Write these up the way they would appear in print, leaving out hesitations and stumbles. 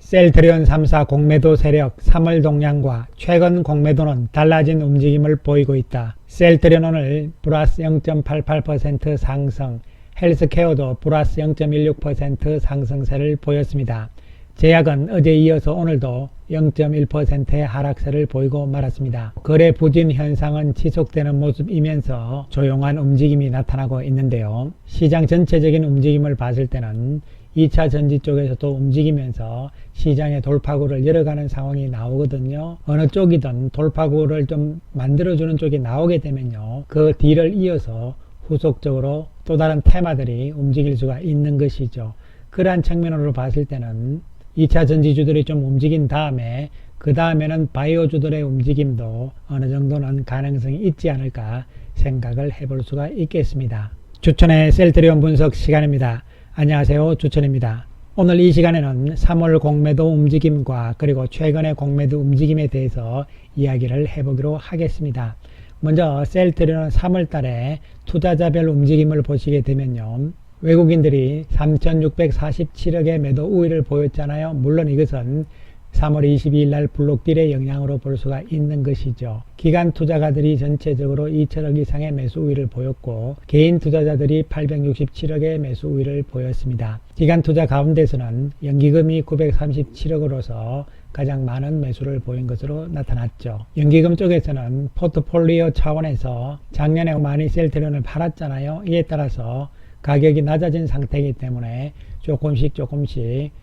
셀트리온 3사 공매도 세력 3월 동향과 최근 공매도는 달라진 움직임을 보이고 있다. 셀트리온 오늘 플러스 0.88% 상승, 헬스케어도 플러스 0.16% 상승세를 보였습니다. 제약은 어제 이어서 오늘도 0.1%의 하락세를 보이고 말았습니다. 거래 부진 현상은 지속되는 모습이면서 조용한 움직임이 나타나고 있는데요. 시장 전체적인 움직임을 봤을 때는 2차 전지 쪽에서도 움직이면서 시장의 돌파구를 열어가는 상황이 나오거든요. 어느 쪽이든 돌파구를 좀 만들어주는 쪽이 나오게 되면요, 그 뒤를 이어서 후속적으로 또 다른 테마들이 움직일 수가 있는 것이죠. 그러한 측면으로 봤을 때는 2차 전지주들이 좀 움직인 다음에 그 다음에는 바이오주들의 움직임도 어느 정도는 가능성이 있지 않을까 생각을 해볼 수가 있겠습니다. 주천의 셀트리온 분석 시간입니다. 안녕하세요, 주천입니다. 오늘 이 시간에는 3월 공매도 움직임과 그리고 최근의 공매도 움직임에 대해서 이야기를 해보기로 하겠습니다. 먼저 셀트리온은 3월 달에 투자자별 움직임을 보시게 되면요, 외국인들이 3,647억의 매도 우위를 보였잖아요. 물론 이것은 3월 22일 날 블록딜의 영향으로 볼 수가 있는 것이죠. 기관 투자가들이 전체적으로 2천억 이상의 매수 우위를 보였고, 개인 투자자들이 867억의 매수 우위를 보였습니다. 기관 투자 가운데서는 연기금이 937억으로서 가장 많은 매수를 보인 것으로 나타났죠. 연기금 쪽에서는 포트폴리오 차원에서 작년에 많이 셀트리온을 팔았잖아요. 이에 따라서 가격이 낮아진 상태이기 때문에 조금씩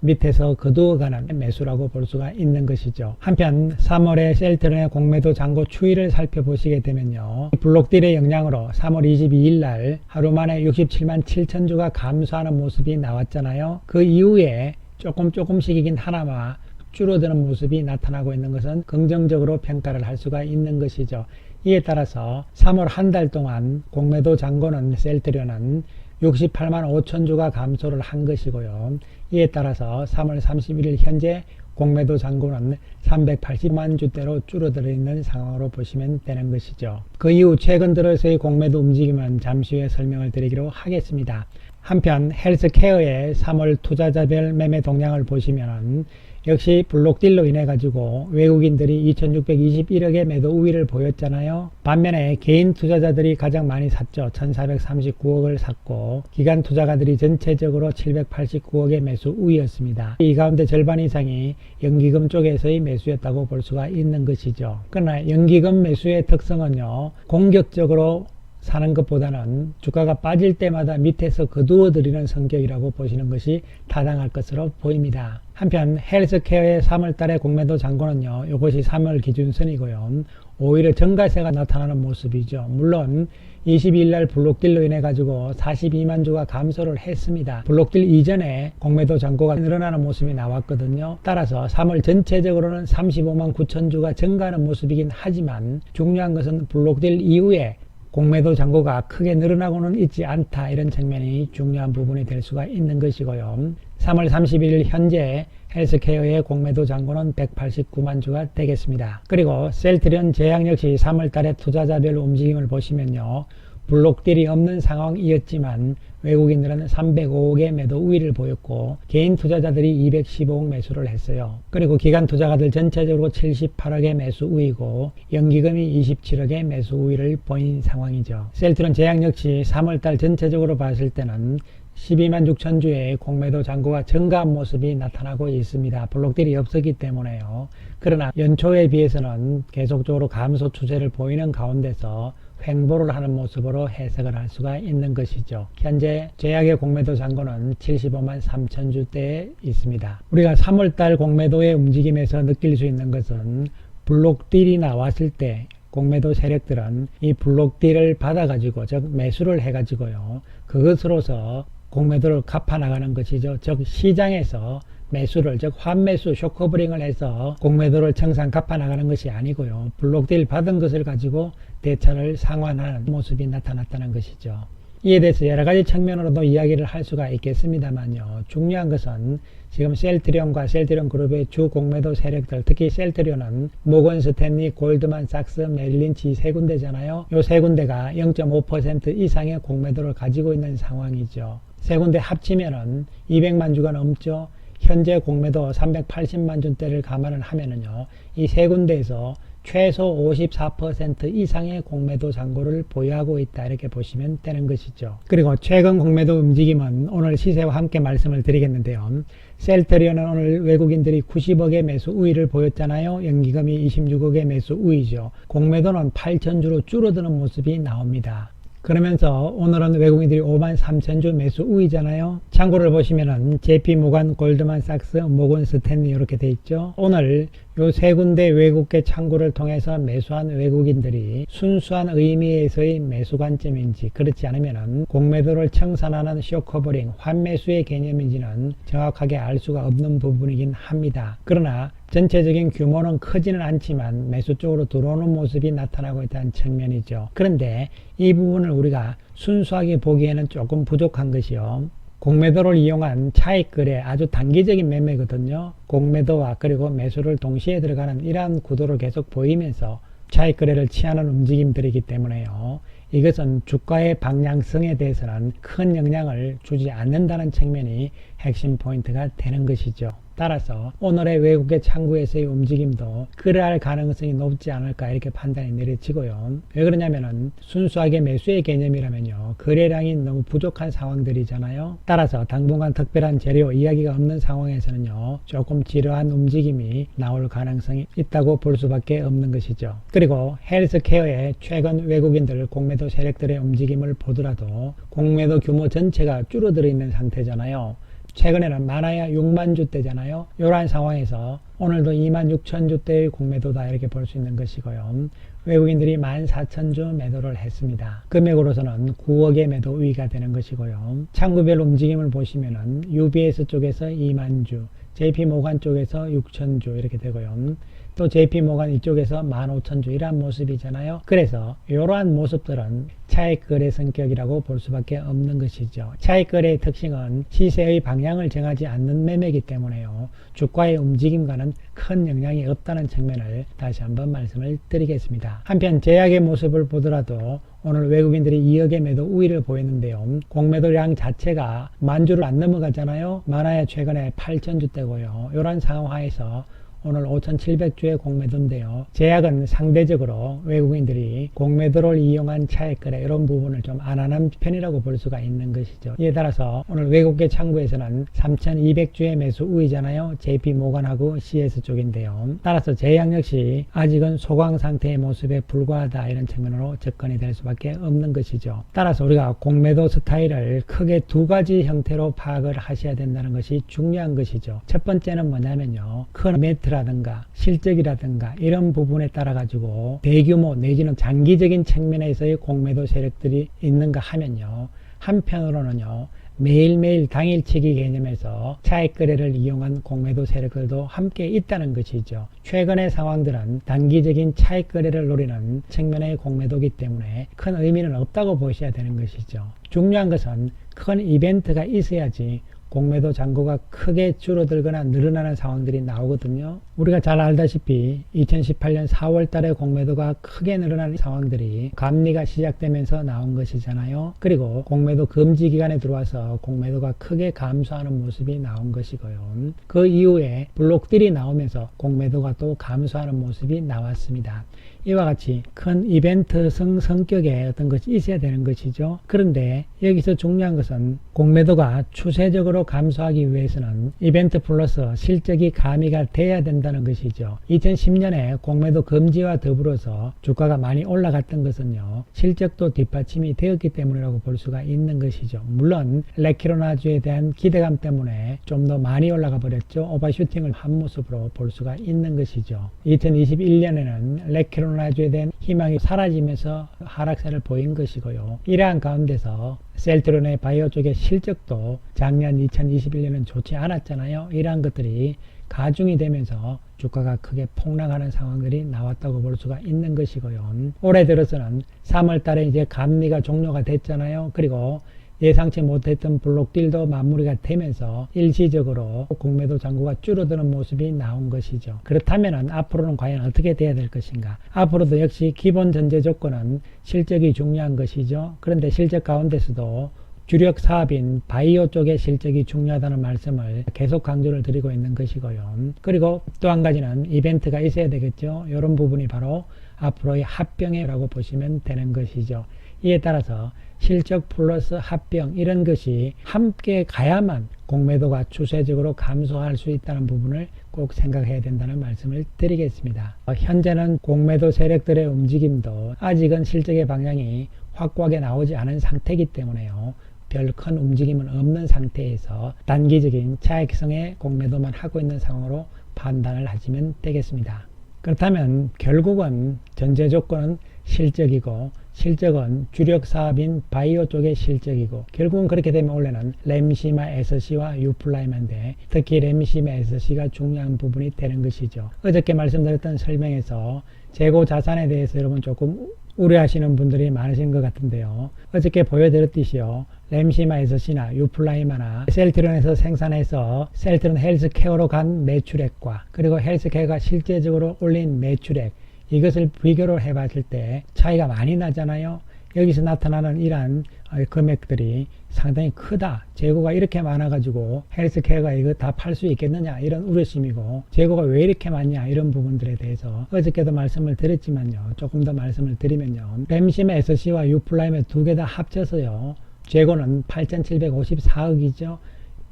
밑에서 거두어가는 매수라고 볼 수가 있는 것이죠. 한편 3월에 셀트리온의 공매도 잔고 추이를 살펴보시게 되면요, 블록딜의 영향으로 3월 22일 날 하루 만에 67만 7천 주가 감소하는 모습이 나왔잖아요. 그 이후에 조금씩이긴 하나마 줄어드는 모습이 나타나고 있는 것은 긍정적으로 평가를 할 수가 있는 것이죠. 이에 따라서 3월 한 달 동안 공매도 잔고는 셀트리온은 68만 5천 주가 감소를 한 것이고요. 이에 따라서 3월 31일 현재 공매도 잔고는 380만 주대로 줄어들어 있는 상황으로 보시면 되는 것이죠. 그 이후 최근 들어서의 공매도 움직임은 잠시 후에 설명을 드리기로 하겠습니다. 한편 헬스케어의 3월 투자자별 매매 동향을 보시면 역시 블록딜로 인해 가지고 외국인들이 2,621억의 매도 우위를 보였잖아요. 반면에 개인 투자자들이 가장 많이 샀죠. 1,439억을 샀고, 기관 투자가들이 전체적으로 789억의 매수 우위였습니다. 이 가운데 절반 이상이 연기금 쪽에서의 매수였다고 볼 수가 있는 것이죠. 그러나 연기금 매수의 특성은요, 공격적으로 사는 것보다는 주가가 빠질 때마다 밑에서 거두어 들이는 성격이라고 보시는 것이 타당할 것으로 보입니다. 한편 헬스케어의 3월 달의 공매도 잔고는요, 이것이 3월 기준선이고요, 오히려 증가세가 나타나는 모습이죠. 물론 22일 날 블록딜로 인해 가지고 42만 주가 감소를 했습니다. 블록딜 이전에 공매도 잔고가 늘어나는 모습이 나왔거든요. 따라서 3월 전체적으로는 35만 9천 주가 증가하는 모습이긴 하지만 중요한 것은 블록딜 이후에 공매도 잔고가 크게 늘어나고는 있지 않다, 이런 측면이 중요한 부분이 될 수가 있는 것이고요. 3월 31일 현재 헬스케어의 공매도 잔고는 189만 주가 되겠습니다. 그리고 셀트리온 제약 역시 3월 달에 투자자별 움직임을 보시면요, 블록딜이 없는 상황이었지만 외국인들은 305억의 매도 우위를 보였고, 개인 투자자들이 215억 매수를 했어요. 그리고 기관 투자가들 전체적으로 78억의 매수 우위고, 연기금이 27억의 매수 우위를 보인 상황이죠. 셀트리온 제약 역시 3월달 전체적으로 봤을 때는 12만 6천 주의 공매도 잔고가 증가한 모습이 나타나고 있습니다. 블록딜이 없었기 때문에요. 그러나 연초에 비해서는 계속적으로 감소 추세를 보이는 가운데서 횡보를 하는 모습으로 해석을 할 수가 있는 것이죠. 현재 제약의 공매도 잔고는 75만 3천 주대에 있습니다. 우리가 3월달 공매도의 움직임에서 느낄 수 있는 것은 블록딜이 나왔을 때 공매도 세력들은 이 블록딜을 받아가지고, 즉 매수를 해가지고요, 그것으로서 공매도를 갚아나가는 것이죠. 즉 시장에서 매수를, 즉 환매수, 쇼커브링을 해서 공매도를 청산 갚아나가는 것이 아니고요, 블록딜 받은 것을 가지고 대차를 상환하는 모습이 나타났다는 것이죠. 이에 대해서 여러 가지 측면으로도 이야기를 할 수가 있겠습니다만요, 중요한 것은 지금 셀트리온과 셀트리온 그룹의 주 공매도 세력들, 특히 셀트리온은 모건 스탠리, 골드만삭스, 메릴린치 세 군데잖아요. 이 세 군데가 0.5% 이상의 공매도를 가지고 있는 상황이죠. 세 군데 합치면은 200만 주가 넘죠. 현재 공매도 380만 주대를 감안을 하면은요, 이 세 군데에서 최소 54% 이상의 공매도 잔고를 보유하고 있다, 이렇게 보시면 되는 것이죠. 그리고 최근 공매도 움직임은 오늘 시세와 함께 말씀을 드리겠는데요. 셀트리온은 오늘 외국인들이 90억의 매수 우위를 보였잖아요. 연기금이 26억의 매수 우위죠. 공매도는 8천주로 줄어드는 모습이 나옵니다. 그러면서 오늘은 외국인들이 5만 3천 주 매수 우위잖아요. 창고를 보시면은 JP 모간, 골드만삭스, 모건 스탠리 이렇게 돼 있죠. 오늘 요 세 군데 외국계 창구를 통해서 매수한 외국인들이 순수한 의미에서의 매수 관점인지, 그렇지 않으면은 공매도를 청산하는 쇼커버링, 환매수의 개념인지는 정확하게 알 수가 없는 부분이긴 합니다. 그러나 전체적인 규모는 크지는 않지만 매수 쪽으로 들어오는 모습이 나타나고 있다는 측면이죠. 그런데 이 부분을 우리가 순수하게 보기에는 조금 부족한 것이요, 공매도를 이용한 차익 거래, 아주 단기적인 매매거든요. 공매도와 그리고 매수를 동시에 들어가는 이러한 구도를 계속 보이면서 차익 거래를 취하는 움직임들이기 때문에요, 이것은 주가의 방향성에 대해서는 큰 영향을 주지 않는다는 측면이 핵심 포인트가 되는 것이죠. 따라서 오늘의 외국의 창구에서의 움직임도 그러할 가능성이 높지 않을까, 이렇게 판단이 내려지고요. 왜 그러냐면은 순수하게 매수의 개념이라면요, 거래량이 너무 부족한 상황들이잖아요. 따라서 당분간 특별한 재료 이야기가 없는 상황에서는요, 조금 지루한 움직임이 나올 가능성이 있다고 볼 수밖에 없는 것이죠. 그리고 헬스케어의 최근 외국인들 공매도 세력들의 움직임을 보더라도 공매도 규모 전체가 줄어들어 있는 상태잖아요. 최근에는 많아야 6만 주대잖아요. 이러한 상황에서 오늘도 2만 6천 주대의 공매도다, 이렇게 볼 수 있는 것이고요. 외국인들이 14,000주 매도를 했습니다. 금액으로서는 9억의 매도 우위가 되는 것이고요. 창구별 움직임을 보시면은 UBS 쪽에서 2만 주, JP 모간 쪽에서 6,000주 이렇게 되고요. 또 JP 모간 이쪽에서 15,000주 이러한 모습이잖아요. 그래서 이러한 모습들은 차익 거래 성격이라고 볼 수밖에 없는 것이죠. 차익 거래의 특징은 시세의 방향을 정하지 않는 매매이기 때문에요, 주가의 움직임과는 큰 영향이 없다는 측면을 다시 한번 말씀을 드리겠습니다. 한편 제약의 모습을 보더라도 오늘 외국인들이 2억의 매도 우위를 보였는데요, 공매도량 자체가 10,000주를 안 넘어가잖아요. 많아야 최근에 8,000주대고요. 이런 상황에서 오늘 5,700주의 공매도인데요, 제약은 상대적으로 외국인들이 공매도를 이용한 차익 거래 이런 부분을 좀 안 하는 편이라고 볼 수가 있는 것이죠. 이에 따라서 오늘 외국계 창구에서는 3,200주의 매수 우위잖아요. JP 모간하고 CS 쪽인데요. 따라서 제약 역시 아직은 소강 상태의 모습에 불과하다, 이런 측면으로 접근이 될 수밖에 없는 것이죠. 따라서 우리가 공매도 스타일을 크게 두 가지 형태로 파악을 하셔야 된다는 것이 중요한 것이죠. 첫 번째는 뭐냐면요, 큰 이벤트라든가 실적이라든가 이런 부분에 따라 가지고 대규모 내지는 장기적인 측면에서의 공매도 세력들이 있는가 하면요, 한편으로는요, 매일매일 당일치기 개념에서 차익 거래를 이용한 공매도 세력들도 함께 있다는 것이죠. 최근의 상황들은 단기적인 차익 거래를 노리는 측면의 공매도이기 때문에 큰 의미는 없다고 보셔야 되는 것이죠. 중요한 것은 큰 이벤트가 있어야지 공매도 잔고가 크게 줄어들거나 늘어나는 상황들이 나오거든요. 우리가 잘 알다시피 2018년 4월 달에 공매도가 크게 늘어나는 상황들이 감리가 시작되면서 나온 것이잖아요. 그리고 공매도 금지 기간에 들어와서 공매도가 크게 감소하는 모습이 나온 것이고요. 그 이후에 블록딜이 나오면서 공매도가 또 감소하는 모습이 나왔습니다. 이와 같이 큰 이벤트성 성격의 어떤 것이 있어야 되는 것이죠. 그런데 여기서 중요한 것은 공매도가 추세적으로 감소하기 위해서는 이벤트 플러스 실적이 가미가 돼야 된다는 것이죠. 2010년에 공매도 금지와 더불어서 주가가 많이 올라갔던 것은요, 실적도 뒷받침이 되었기 때문이라고 볼 수가 있는 것이죠. 물론 레키로나주에 대한 기대감 때문에 좀 더 많이 올라가 버렸죠. 오버슈팅을 한 모습으로 볼 수가 있는 것이죠. 2021년에는 레키로나주에 대한 희망이 사라지면서 하락세를 보인 것이고요. 이러한 가운데서 셀트리온의 바이오 쪽의 실적도 작년 2021년은 좋지 않았잖아요. 이러한 것들이 가중이 되면서 주가가 크게 폭락하는 상황들이 나왔다고 볼 수가 있는 것이고요. 올해 들어서는 3월 달에 이제 감리가 종료가 됐잖아요. 그리고 예상치 못했던 블록딜도 마무리가 되면서 일시적으로 공매도 잔고가 줄어드는 모습이 나온 것이죠. 그렇다면 앞으로는 과연 어떻게 돼야 될 것인가? 앞으로도 역시 기본 전제 조건은 실적이 중요한 것이죠. 그런데 실적 가운데서도 주력 사업인 바이오 쪽의 실적이 중요하다는 말씀을 계속 강조를 드리고 있는 것이고요. 그리고 또 한 가지는 이벤트가 있어야 되겠죠. 이런 부분이 바로 앞으로의 합병이라고 보시면 되는 것이죠. 이에 따라서 실적 플러스 합병 이런 것이 함께 가야만 공매도가 추세적으로 감소할 수 있다는 부분을 꼭 생각해야 된다는 말씀을 드리겠습니다. 현재는 공매도 세력들의 움직임도 아직은 실적의 방향이 확고하게 나오지 않은 상태이기 때문에요. 별 큰 움직임은 없는 상태에서 단기적인 차익성의 공매도만 하고 있는 상황으로 판단을 하시면 되겠습니다. 그렇다면 결국은 전제 조건은 실적이고 실적은 주력 사업인 바이오 쪽의 실적이고 결국은 그렇게 되면 원래는 램시마 SC와 유플라임인데 특히 램시마 SC가 중요한 부분이 되는 것이죠. 어저께 말씀드렸던 설명에서 재고 자산에 대해서 여러분 조금 우려하시는 분들이 많으신 것 같은데요. 어저께 보여드렸듯이요. 램시마 SC나 유플라이마나 셀트론에서 생산해서 셀트론 헬스케어로 간 매출액과 그리고 헬스케어가 실제적으로 올린 매출액 이것을 비교를 해봤을 때 차이가 많이 나잖아요. 여기서 나타나는 이러한 금액들이 상당히 크다. 재고가 이렇게 많아가지고 헬스케어가 이거 다 팔 수 있겠느냐 이런 우려심이고 재고가 왜 이렇게 많냐 이런 부분들에 대해서 어저께도 말씀을 드렸지만요. 조금 더 말씀을 드리면요. 램시마 SC와 유플라임의 두 개 다 합쳐서요. 재고는 8,754억이죠.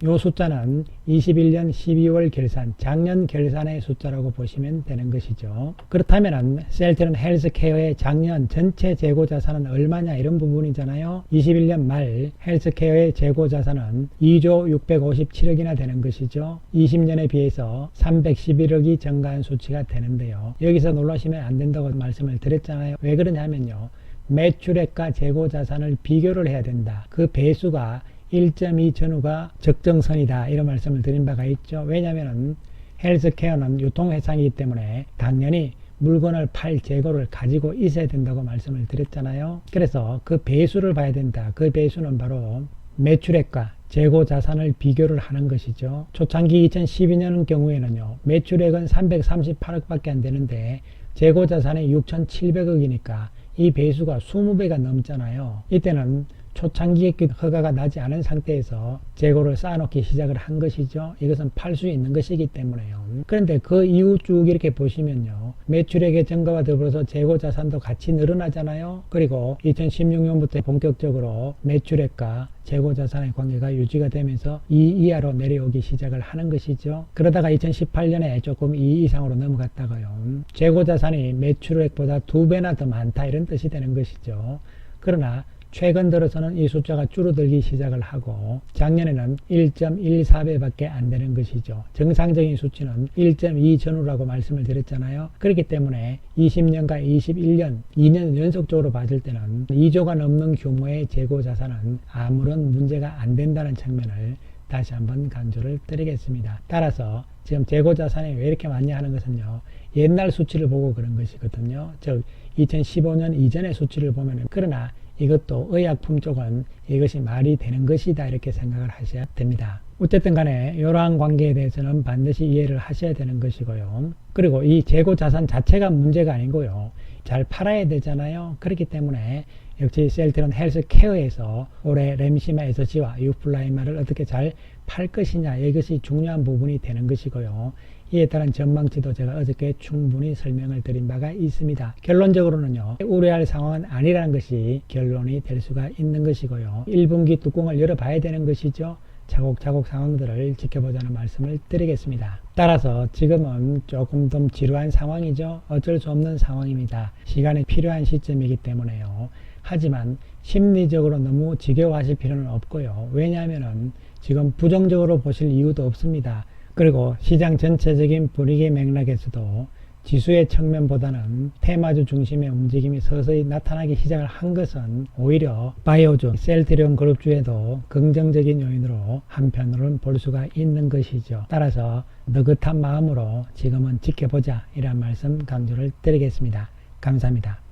요 숫자는 21년 12월 결산, 작년 결산의 숫자라고 보시면 되는 것이죠. 그렇다면 셀트론 헬스케어의 작년 전체 재고 자산은 얼마냐 이런 부분이잖아요. 21년 말 헬스케어의 재고 자산은 2조 657억이나 되는 것이죠. 20년에 비해서 311억이 증가한 수치가 되는데요. 여기서 놀라시면 안 된다고 말씀을 드렸잖아요. 왜 그러냐면요. 매출액과 재고 자산을 비교를 해야 된다. 그 배수가 1.2 전후가 적정선이다 이런 말씀을 드린 바가 있죠. 왜냐하면 헬스케어는 유통회사이기 때문에 당연히 물건을 팔 재고를 가지고 있어야 된다고 말씀을 드렸잖아요. 그래서 그 배수를 봐야 된다. 그 배수는 바로 매출액과 재고 자산을 비교를 하는 것이죠. 초창기 2012년 경우에는요. 매출액은 338억 밖에 안 되는데 재고 자산이 6,700억이니까 이 배수가 20배가 넘잖아요. 이때는 초창기에 허가가 나지 않은 상태에서 재고를 쌓아놓기 시작을 한 것이죠. 이것은 팔 수 있는 것이기 때문에요. 그런데 그 이후 쭉 이렇게 보시면요. 매출액의 증가와 더불어서 재고 자산도 같이 늘어나잖아요. 그리고 2016년부터 본격적으로 매출액과 재고 자산의 관계가 유지가 되면서 2 이하로 내려오기 시작을 하는 것이죠. 그러다가 2018년에 조금 2 이상으로 넘어갔다가요. 재고 자산이 매출액보다 2배나 더 많다 이런 뜻이 되는 것이죠. 그러나 최근 들어서는 이 숫자가 줄어들기 시작을 하고 작년에는 1.14배 밖에 안 되는 것이죠. 정상적인 수치는 1.2 전후라고 말씀을 드렸잖아요. 그렇기 때문에 20년과 21년 2년 연속적으로 봤을 때는 2조가 넘는 규모의 재고 자산은 아무런 문제가 안 된다는 측면을 다시 한번 강조를 드리겠습니다. 따라서 지금 재고 자산이 왜 이렇게 많냐 하는 것은요. 옛날 수치를 보고 그런 것이거든요. 즉 2015년 이전의 수치를 보면 그러나 이것도 의약품 쪽은 이것이 말이 되는 것이다 이렇게 생각을 하셔야 됩니다. 어쨌든 간에 이러한 관계에 대해서는 반드시 이해를 하셔야 되는 것이고요. 그리고 이 재고 자산 자체가 문제가 아니고요. 잘 팔아야 되잖아요. 그렇기 때문에 역시 셀트론 헬스케어에서 올해 램시마 SC와 유플라이마를 어떻게 잘 팔 것이냐 이것이 중요한 부분이 되는 것이고요. 이에 따른 전망치도 제가 어저께 충분히 설명을 드린 바가 있습니다. 결론적으로는요. 우려할 상황은 아니라는 것이 결론이 될 수가 있는 것이고요. 1분기 뚜껑을 열어봐야 되는 것이죠. 차곡차곡 상황들을 지켜보자는 말씀을 드리겠습니다. 따라서 지금은 조금 좀 지루한 상황이죠. 어쩔 수 없는 상황입니다. 시간이 필요한 시점이기 때문에요. 하지만 심리적으로 너무 지겨워하실 필요는 없고요. 왜냐하면 지금 부정적으로 보실 이유도 없습니다. 그리고 시장 전체적인 분위기 맥락에서도 지수의 측면보다는 테마주 중심의 움직임이 서서히 나타나기 시작을 한 것은 오히려 바이오주, 셀트리온 그룹주에도 긍정적인 요인으로 한편으로는 볼 수가 있는 것이죠. 따라서 느긋한 마음으로 지금은 지켜보자 이런 말씀 강조를 드리겠습니다. 감사합니다.